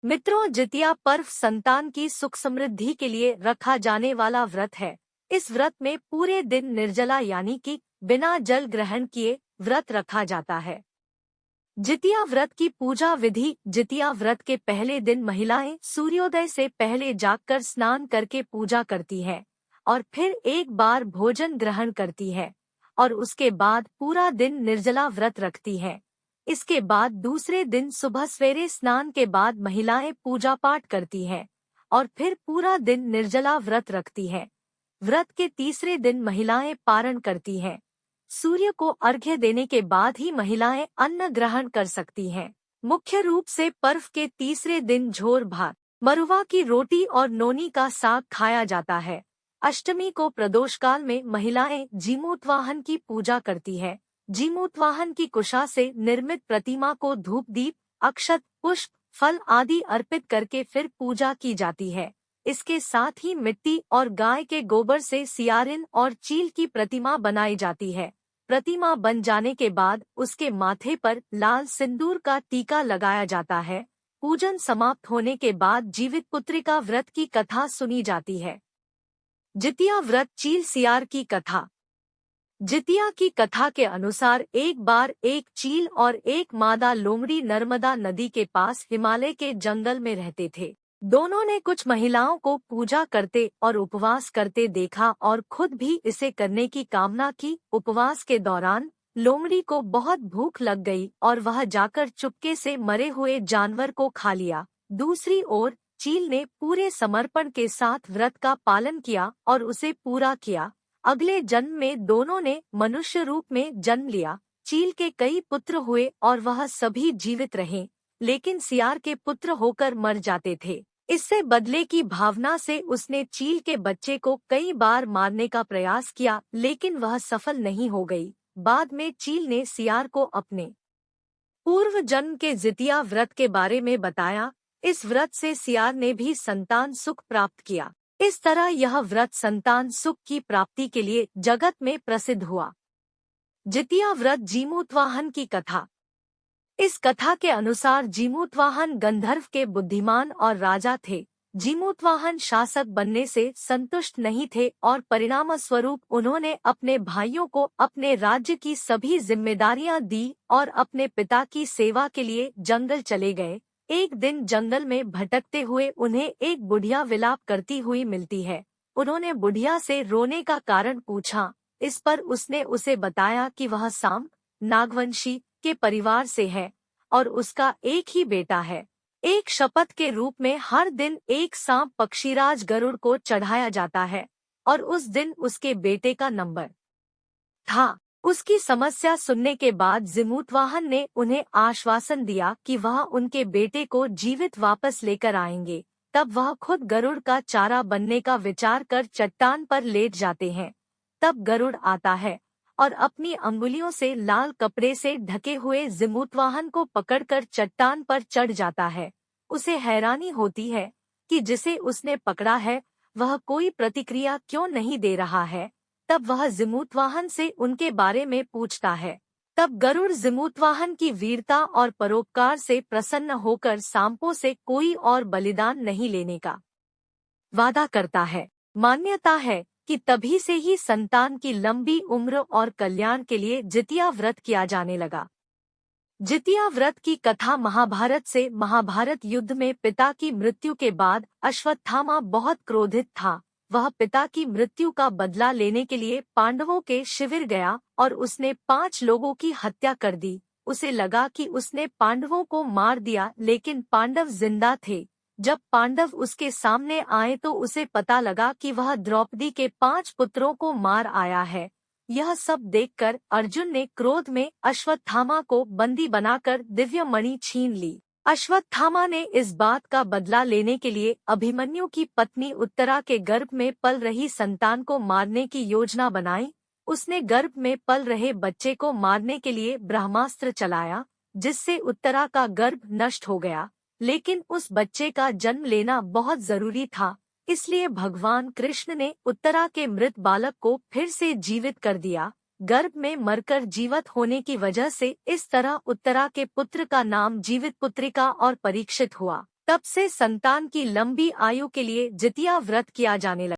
मित्रों, जितिया पर्व संतान की सुख समृद्धि के लिए रखा जाने वाला व्रत है। इस व्रत में पूरे दिन निर्जला यानी कि बिना जल ग्रहण किए व्रत रखा जाता है। जितिया व्रत की पूजा विधि। जितिया व्रत के पहले दिन महिलाएं सूर्योदय से पहले जागकर स्नान करके पूजा करती हैं और फिर एक बार भोजन ग्रहण करती है और उसके बाद पूरा दिन निर्जला व्रत रखती हैं। इसके बाद दूसरे दिन सुबह सवेरे स्नान के बाद महिलाएं पूजा पाठ करती हैं और फिर पूरा दिन निर्जला व्रत रखती हैं। व्रत के तीसरे दिन महिलाएं पारण करती हैं। सूर्य को अर्घ्य देने के बाद ही महिलाएं अन्न ग्रहण कर सकती हैं। मुख्य रूप से पर्व के तीसरे दिन झोर भात, मरुआ की रोटी और नोनी का साग खाया जाता है। अष्टमी को प्रदोष काल में महिलाएं जीमूतवाहन की पूजा करती है। जीमूतवाहन की कुशा से निर्मित प्रतिमा को धूप दीप, अक्षत, पुष्प, फल आदि अर्पित करके फिर पूजा की जाती है। इसके साथ ही मिट्टी और गाय के गोबर से सियारिन और चील की प्रतिमा बनाई जाती है। प्रतिमा बन जाने के बाद उसके माथे पर लाल सिंदूर का टीका लगाया जाता है। पूजन समाप्त होने के बाद जीवित पुत्रिका व्रत की कथा सुनी जाती है। जितिया व्रत चील सियार की कथा। जितिया की कथा के अनुसार एक बार एक चील और एक मादा लोमड़ी नर्मदा नदी के पास हिमालय के जंगल में रहते थे। दोनों ने कुछ महिलाओं को पूजा करते और उपवास करते देखा और खुद भी इसे करने की कामना की। उपवास के दौरान लोमड़ी को बहुत भूख लग गई और वह जाकर चुपके से मरे हुए जानवर को खा लिया। दूसरी ओर चील ने पूरे समर्पण के साथ व्रत का पालन किया और उसे पूरा किया। अगले जन्म में दोनों ने मनुष्य रूप में जन्म लिया। चील के कई पुत्र हुए और वह सभी जीवित रहे, लेकिन सियार के पुत्र होकर मर जाते थे। इससे बदले की भावना से उसने चील के बच्चे को कई बार मारने का प्रयास किया, लेकिन वह सफल नहीं हो गई। बाद में चील ने सियार को अपने पूर्व जन्म के जितिया व्रत के बारे में बताया। इस व्रत से सियार ने भी संतान सुख प्राप्त किया। इस तरह यह व्रत संतान सुख की प्राप्ति के लिए जगत में प्रसिद्ध हुआ। जितिया व्रत जीमूतवाहन की कथा। इस कथा के अनुसार जीमूतवाहन गंधर्व के बुद्धिमान और राजा थे। जीमूतवाहन शासक बनने से संतुष्ट नहीं थे और परिणाम स्वरूप उन्होंने अपने भाइयों को अपने राज्य की सभी जिम्मेदारियां दी और अपने पिता की सेवा के लिए जंगल चले गए। एक दिन जंगल में भटकते हुए उन्हें एक बुढ़िया विलाप करती हुई मिलती है। उन्होंने बुढ़िया से रोने का कारण पूछा। इस पर उसने उसे बताया कि वह सांप नागवंशी के परिवार से है और उसका एक ही बेटा है। एक शपथ के रूप में हर दिन एक सांप पक्षीराज गरुड़ को चढ़ाया जाता है और उस दिन उसके बेटे का नंबर था। उसकी समस्या सुनने के बाद जीमूतवाहन ने उन्हें आश्वासन दिया कि वह उनके बेटे को जीवित वापस लेकर आएंगे। तब वह खुद गरुड़ का चारा बनने का विचार कर चट्टान पर लेट जाते हैं। तब गरुड़ आता है और अपनी अंगुलियों से लाल कपड़े से ढके हुए जीमूतवाहन को पकड़कर चट्टान पर चढ़ जाता है। उसे हैरानी होती है कि जिसे उसने पकड़ा है वह कोई प्रतिक्रिया क्यों नहीं दे रहा है। तब वह जीमूतवाहन से उनके बारे में पूछता है। तब गरुड़ जीमूतवाहन की वीरता और परोपकार से प्रसन्न होकर सांपों से कोई और बलिदान नहीं लेने का वादा करता है। मान्यता है कि तभी से ही संतान की लंबी उम्र और कल्याण के लिए जितिया व्रत किया जाने लगा। जितिया व्रत की कथा महाभारत से। महाभारत युद्ध में पिता की मृत्यु के बाद अश्वत्थामा बहुत क्रोधित था। वह पिता की मृत्यु का बदला लेने के लिए पांडवों के शिविर गया और उसने 5 लोगों की हत्या कर दी। उसे लगा कि उसने पांडवों को मार दिया, लेकिन पांडव जिंदा थे। जब पांडव उसके सामने आए तो उसे पता लगा कि वह द्रौपदी के 5 पुत्रों को मार आया है। यह सब देखकर अर्जुन ने क्रोध में अश्वत्थामा को बंदी बनाकर दिव्य मणि छीन ली। अश्वत्थामा ने इस बात का बदला लेने के लिए अभिमन्यु की पत्नी उत्तरा के गर्भ में पल रही संतान को मारने की योजना बनाई। उसने गर्भ में पल रहे बच्चे को मारने के लिए ब्रह्मास्त्र चलाया, जिससे उत्तरा का गर्भ नष्ट हो गया। लेकिन उस बच्चे का जन्म लेना बहुत जरूरी था, इसलिए भगवान कृष्ण ने उत्तरा के मृत बालक को फिर से जीवित कर दिया। गर्भ में मरकर जीवित होने की वजह से इस तरह उत्तरा के पुत्र का नाम जीवित पुत्रिका और परीक्षित हुआ। तब से संतान की लंबी आयु के लिए जितिया व्रत किया जाने लगा।